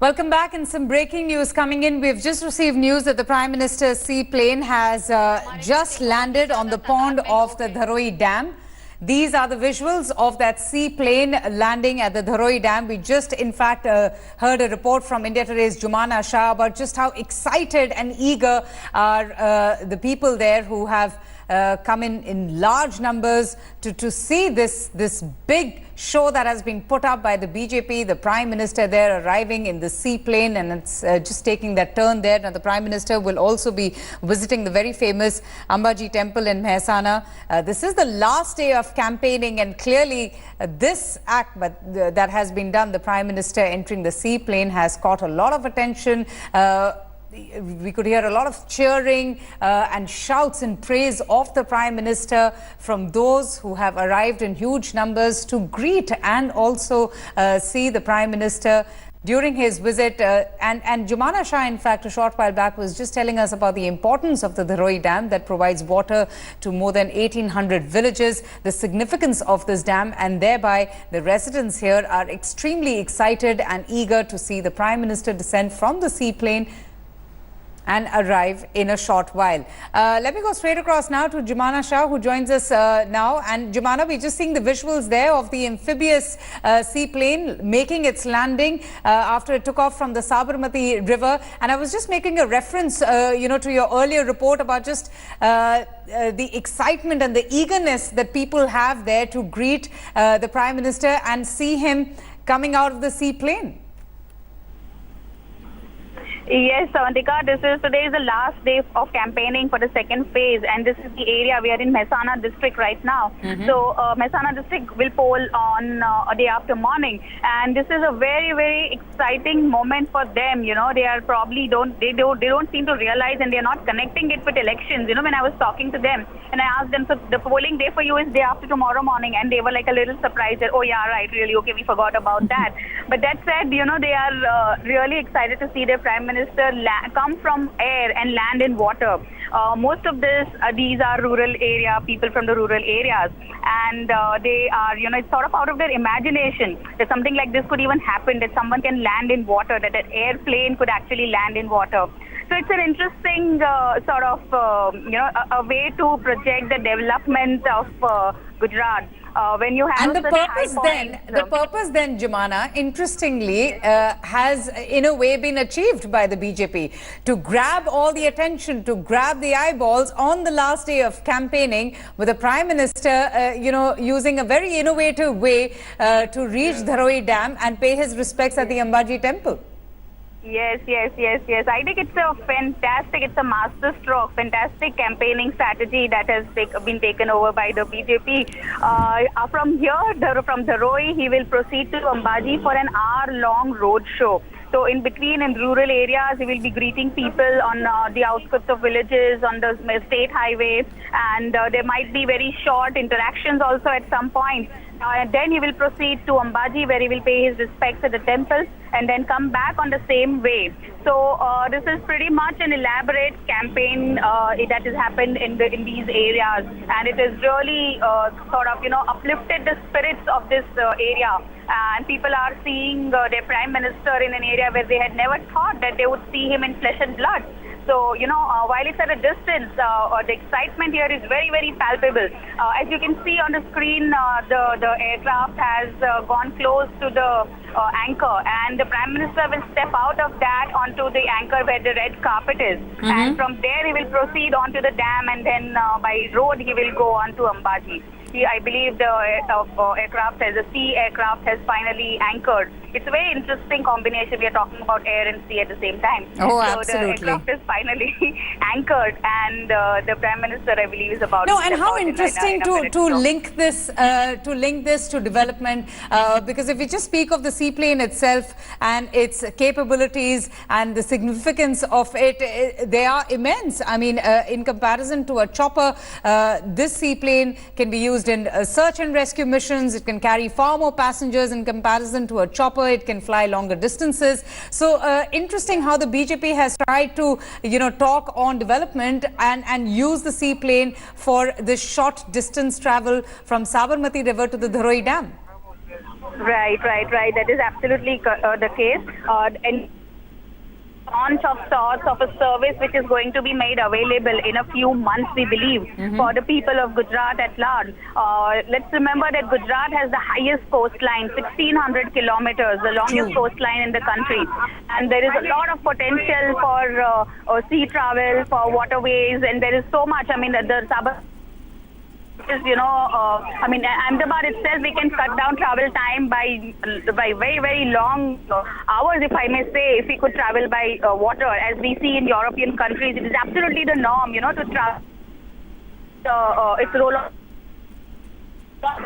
Welcome back, and some breaking news coming in. We've just received news that the Prime Minister's seaplane has just landed on the pond of the Dharoi Dam. These are the visuals of that seaplane landing at the Dharoi Dam. We just, in fact, heard a report from India Today's Jumana Shah about just how excited and eager are the people there who have come in large numbers to see this big show that has been put up by the BJP. The Prime Minister there arriving in the seaplane, and it's just taking that turn there. Now the Prime Minister will also be visiting the very famous Ambaji Temple in Mehsana. This is the last day of campaigning, and clearly this act that has been done, the Prime Minister entering the seaplane, has caught a lot of attention. We could hear a lot of cheering and shouts in praise of the Prime Minister from those who have arrived in huge numbers to greet and also see the Prime Minister during his visit. And Jumana Shah, in fact, a short while back was just telling us about the importance of the Dharoi Dam that provides water to more than 1,800 villages, the significance of this dam, and thereby the residents here are extremely excited and eager to see the Prime Minister descend from the seaplane and arrive in a short while. Let me go straight across now to Jumana Shah, who joins us now. And Jumana, we're just seeing the visuals there of the amphibious seaplane making its landing after it took off from the Sabarmati River. And I was just making a reference, to your earlier report about just the excitement and the eagerness that people have there to greet the Prime Minister and see him coming out of the seaplane. Yes, Avantika, today is the last day of campaigning for the second phase, and this is the area. We are in Mehsana district right now. So Mehsana district will poll on a day after morning, and this is a very, very exciting moment for them. They are probably don't seem to realize, and they are not connecting it with elections. When I was talking to them and I asked them, so the polling day for you is day after tomorrow morning, and they were like a little surprised that, oh yeah, right, really, okay, we forgot about that. But that said, they are really excited to see their Prime Minister come from air and land in water. Most of these are rural area, people from the rural areas, and they are, it's sort of out of their imagination that something like this could even happen, that someone can land in water, that an airplane could actually land in water. So it's an interesting sort of, a way to project the development of Gujarat. When you have and the purpose then, Jumana, interestingly, has in a way been achieved by the BJP to grab all the attention, to grab the eyeballs on the last day of campaigning, with the Prime Minister, using a very innovative way to reach Dharoi Dam and pay his respects at the Ambaji Temple. Yes. I think it's a master stroke, fantastic campaigning strategy that has been taken over by the BJP. From here, from Dharoi, he will proceed to Ambaji for an hour-long road show. So in between, in rural areas, he will be greeting people on the outskirts of villages, on the state highway, and there might be very short interactions also at some point. And then he will proceed to Ambaji, where he will pay his respects at the temple and then come back on the same way. So this is pretty much an elaborate campaign that has happened in these areas, and it has really sort of uplifted the spirits of this area. And people are seeing their Prime Minister in an area where they had never thought that they would see him in flesh and blood. So, while it's at a distance, the excitement here is very, very palpable. As you can see on the screen, the aircraft has gone close to the anchor, and the Prime Minister will step out of that onto the anchor where the red carpet is. And from there, he will proceed onto the dam, and then by road, he will go on to Ambaji. I believe the sea aircraft has finally anchored. It's a very interesting combination. We are talking about air and sea at the same time. Oh, so absolutely. The aircraft is finally anchored, and the Prime Minister, I believe, is about. No, and how interesting to link this to development, because if we just speak of the seaplane itself and its capabilities and the significance of it, they are immense. I mean, in comparison to a chopper, this seaplane can be used in search and rescue missions. It can carry far more passengers in comparison to a chopper. It can fly longer distances. So interesting how the BJP has tried to talk on development and use the seaplane for this short distance travel from Sabarmati River to the Dharoi Dam. Right. That is absolutely the case. And launch of sorts of a service which is going to be made available in a few months, we believe, for the people of Gujarat at large. Let's remember that Gujarat has the highest coastline, 1,600 kilometers, the longest coastline in the country. And there is a lot of potential for sea travel, for waterways, and there is so much. I mean, the Sabarmati is, Ahmedabad itself, we can cut down travel time by very, very long hours, if I may say, if we could travel by water, as we see in European countries. It is absolutely the norm, to travel. Its role of all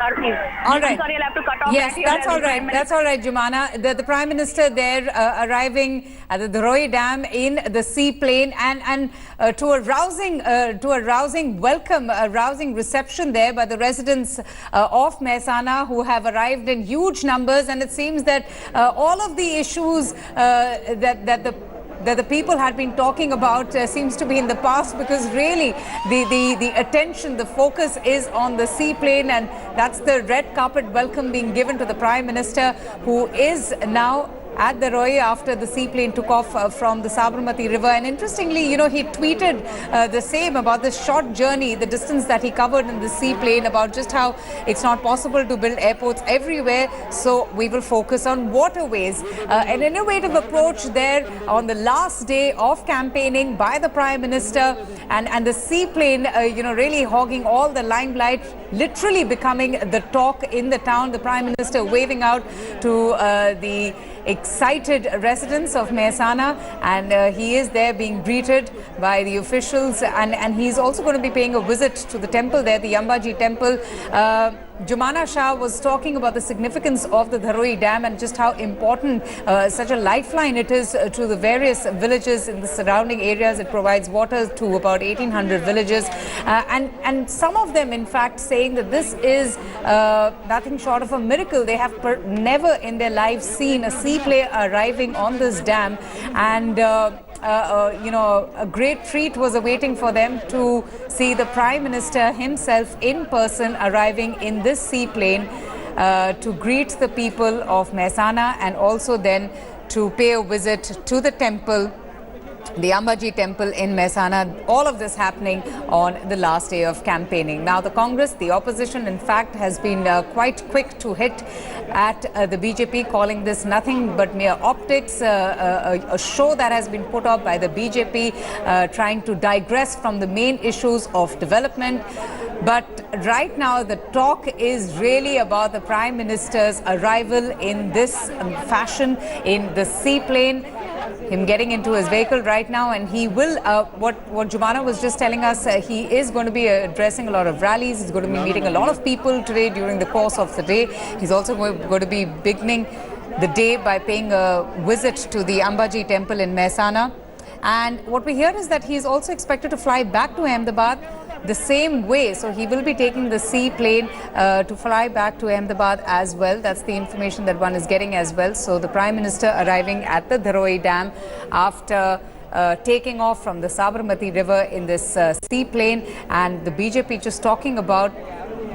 right. Sorry, I'll have to cut off. Yes, that's all right. That's all right, Jumana. The Prime Minister there arriving at the Dharoi Dam in the Seaplane and to a rousing welcome, a rousing reception there by the residents of Mehsana, who have arrived in huge numbers. And it seems that all of the issues that the people had been talking about seems to be in the past, because really the attention, the focus is on the Seaplane, and that's the red carpet welcome being given to the Prime Minister, who is now at Dharoi after the Seaplane took off from the Sabarmati River. And interestingly, he tweeted the same about this short journey, the distance that he covered in the Seaplane, about just how it's not possible to build airports everywhere, so we will focus on waterways. An innovative approach there on the last day of campaigning by the Prime Minister, and the Seaplane, really hogging all the limelight, literally becoming the talk in the town. The Prime Minister waving out to the excited residents of Mehsana, and he is there being greeted by the officials, and he's also going to be paying a visit to the temple there, the Ambaji Temple. Jumana Shah was talking about the significance of the Dharoi Dam and just how important such a lifeline it is to the various villages in the surrounding areas. It provides water to about 1,800 villages, and some of them in fact saying that this is nothing short of a miracle. They have never in their lives seen a seaplane arriving on this dam, and a great treat was awaiting for them to see the Prime Minister himself in person arriving in this seaplane to greet the people of Mehsana, and also then to pay a visit to the temple, the Ambaji Temple in Mehsana. All of this happening on the last day of campaigning. Now, the Congress, the opposition, in fact, has been quite quick to hit at the BJP, calling this nothing but mere optics, a show that has been put up by the BJP, trying to digress from the main issues of development. But right now, the talk is really about the Prime Minister's arrival in this fashion, in the Seaplane, him getting into his vehicle right now, and he will, what Jumana was just telling us, he is going to be addressing a lot of rallies. He's going to be meeting a lot of people today during the course of the day. He's also going to be beginning the day by paying a visit to the Ambaji Temple in Mehsana. And what we hear is that he's also expected to fly back to Ahmedabad the same way. So he will be taking the Seaplane to fly back to Ahmedabad as well. That's the information that one is getting as well. So the Prime Minister arriving at the Dharoi Dam after taking off from the Sabarmati River in this Seaplane, and the BJP just talking about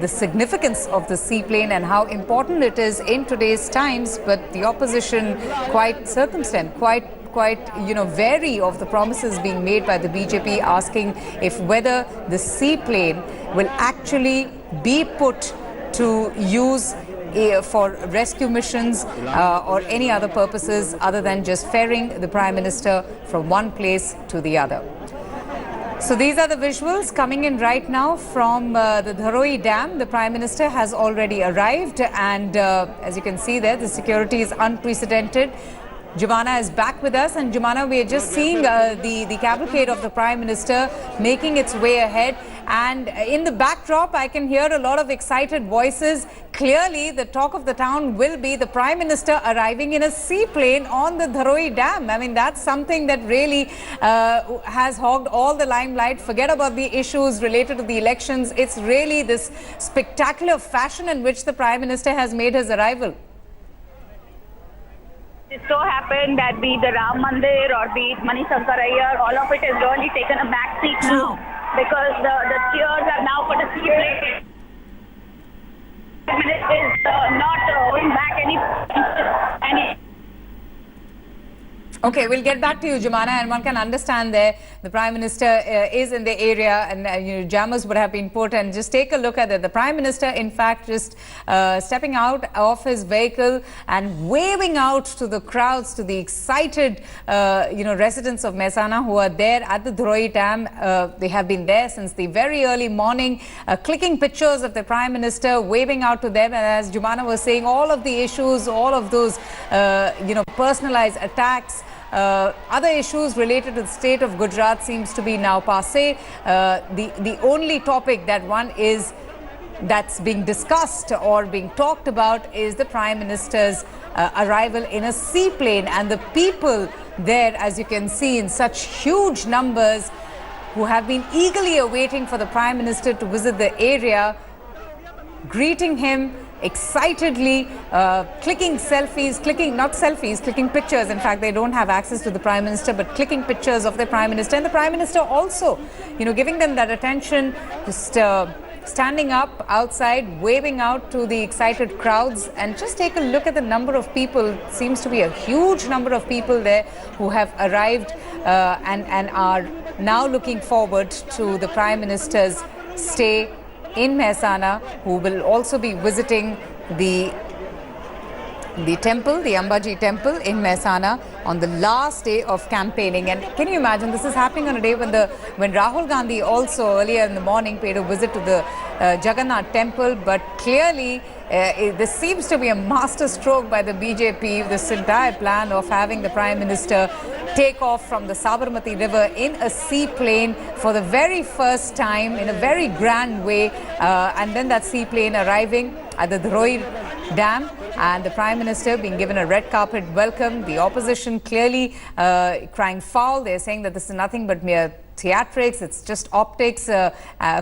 the significance of the Seaplane and how important it is in today's times. But the opposition quite circumspect, quite wary of the promises being made by the BJP, asking if whether the Seaplane will actually be put to use for rescue missions or any other purposes other than just ferrying the Prime Minister from one place to the other. So these are the visuals coming in right now from the Dharoi Dam. The Prime Minister has already arrived, and as you can see there, the security is unprecedented. Jumana is back with us, and Jumana, we are just seeing the cavalcade of the Prime Minister making its way ahead, and in the backdrop I can hear a lot of excited voices. Clearly the talk of the town will be the Prime Minister arriving in a seaplane on the Dharoi Dam. I mean, that's something that really has hogged all the limelight. Forget about the issues related to the elections. It's really this spectacular fashion in which the Prime Minister has made his arrival. It so happened that be it the Ram Mandir or be it Manishankar Iyer, all of it has really taken a back seat now, because the cheers are now for the Seaplane. Is not going back any Okay, we'll get back to you, Jumana, and one can understand there the Prime Minister is in the area, and jammers would have been put, and just take a look at it. The Prime Minister, in fact, just stepping out of his vehicle and waving out to the crowds, to the excited, residents of Mehsana who are there at the Dharoi Dam. They have been there since the very early morning, clicking pictures of the Prime Minister, waving out to them, and as Jumana was saying, all of the issues, all of those, personalized attacks, other issues related to the state of Gujarat seems to be now passé. The only topic that's being discussed or being talked about is the Prime Minister's arrival in a seaplane, and the people there, as you can see, in such huge numbers, who have been eagerly awaiting for the Prime Minister to visit the area, greeting him excitedly, clicking pictures. In fact, they don't have access to the Prime Minister, but clicking pictures of the Prime Minister, and the Prime Minister also, giving them that attention, just standing up outside, waving out to the excited crowds. And just take a look at the number of people. Seems to be a huge number of people there who have arrived and are now looking forward to the Prime Minister's stay in Mehsana, who will also be visiting the temple, the Ambaji Temple in Mehsana on the last day of campaigning. And can you imagine, this is happening on a day when Rahul Gandhi also earlier in the morning paid a visit to the Jagannath Temple. But clearly this seems to be a master stroke by the BJP, this entire plan of having the Prime Minister take off from the Sabarmati River in a seaplane for the very first time in a very grand way, and then that seaplane arriving at the Dharoi Dam, and the Prime Minister being given a red carpet welcome. The opposition clearly crying foul. They're saying that this is nothing but mere theatrics, it's just optics,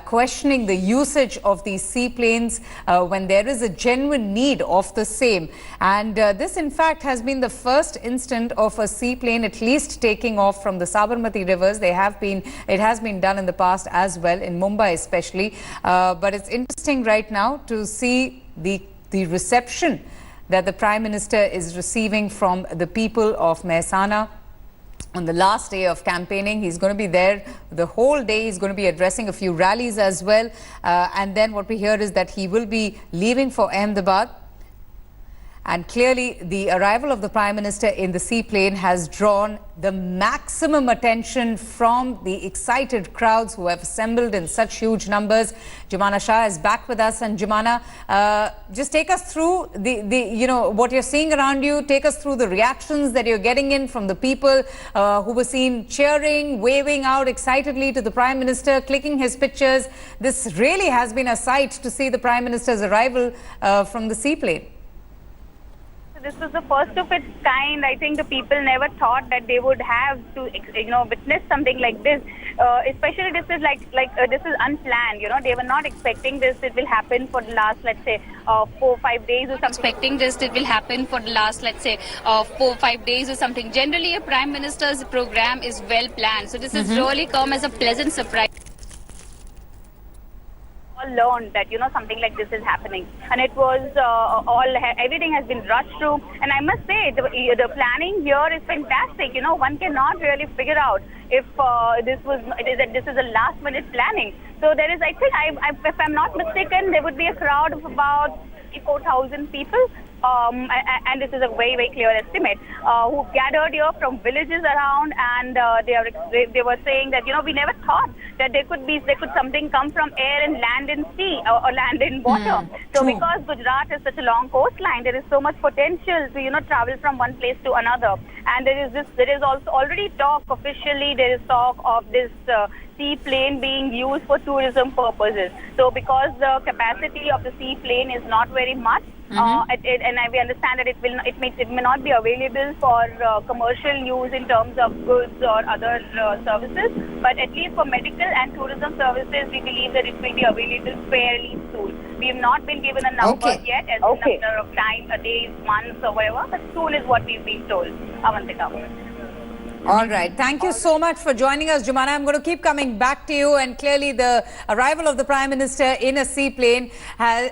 questioning the usage of these seaplanes when there is a genuine need of the same. And this in fact has been the first instant of a seaplane at least taking off from the Sabarmati rivers. It has been done in the past as well, in Mumbai especially, but it's interesting right now to see the reception that the Prime Minister is receiving from the people of Mehsana. On the last day of campaigning, he's going to be there the whole day. He's going to be addressing a few rallies as well. And then what we hear is that he will be leaving for Ahmedabad. And clearly, the arrival of the Prime Minister in the seaplane has drawn the maximum attention from the excited crowds who have assembled in such huge numbers. Jumana Shah is back with us. And Jumana, just take us through what you're seeing around you. Take us through the reactions that you're getting in from the people who were seen cheering, waving out excitedly to the Prime Minister, clicking his pictures. This really has been a sight to see the Prime Minister's arrival from the seaplane. This was the first of its kind. I think the people never thought that they would have to, witness something like this. Especially this is this is unplanned. They were not expecting this. It will happen for the last, let's say, 4 or 5 days or something. Generally, a Prime Minister's program is well planned. So this has really come as a pleasant surprise. Learned that something like this is happening, and it was everything has been rushed through, and I must say the planning here is fantastic. One cannot really figure out if this is a last minute planning. So there is, I think, if I'm not mistaken, there would be a crowd of about 4,000 people. And this is a very, very clear estimate, who gathered here from villages around, and they were saying that we never thought that there could something come from air and land in sea or land in water. So because Gujarat is such a long coastline, there is so much potential to travel from one place to another. And there is also already talk officially. There is talk of this seaplane being used for tourism purposes. So because the capacity of the seaplane is not very much, and we understand that it may not be available for commercial use in terms of goods or other services, but at least for medical and tourism services, we believe that it will be available fairly soon. We have not been given a number yet, as a number of time, days, months, or whatever, but soon is what we've been told, Avantika. All right. Thank you so much for joining us, Jumana. I'm going to keep coming back to you. And clearly, the arrival of the Prime Minister in a seaplane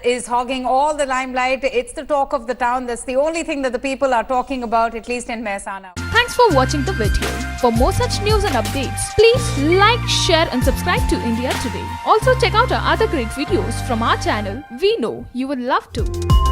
is hogging all the limelight. It's the talk of the town. That's the only thing that the people are talking about, at least in Mehsana. Thanks for watching the video. For more such news and updates, please like, share and subscribe to India Today. Also check out our other great videos from our channel. We know you would love to.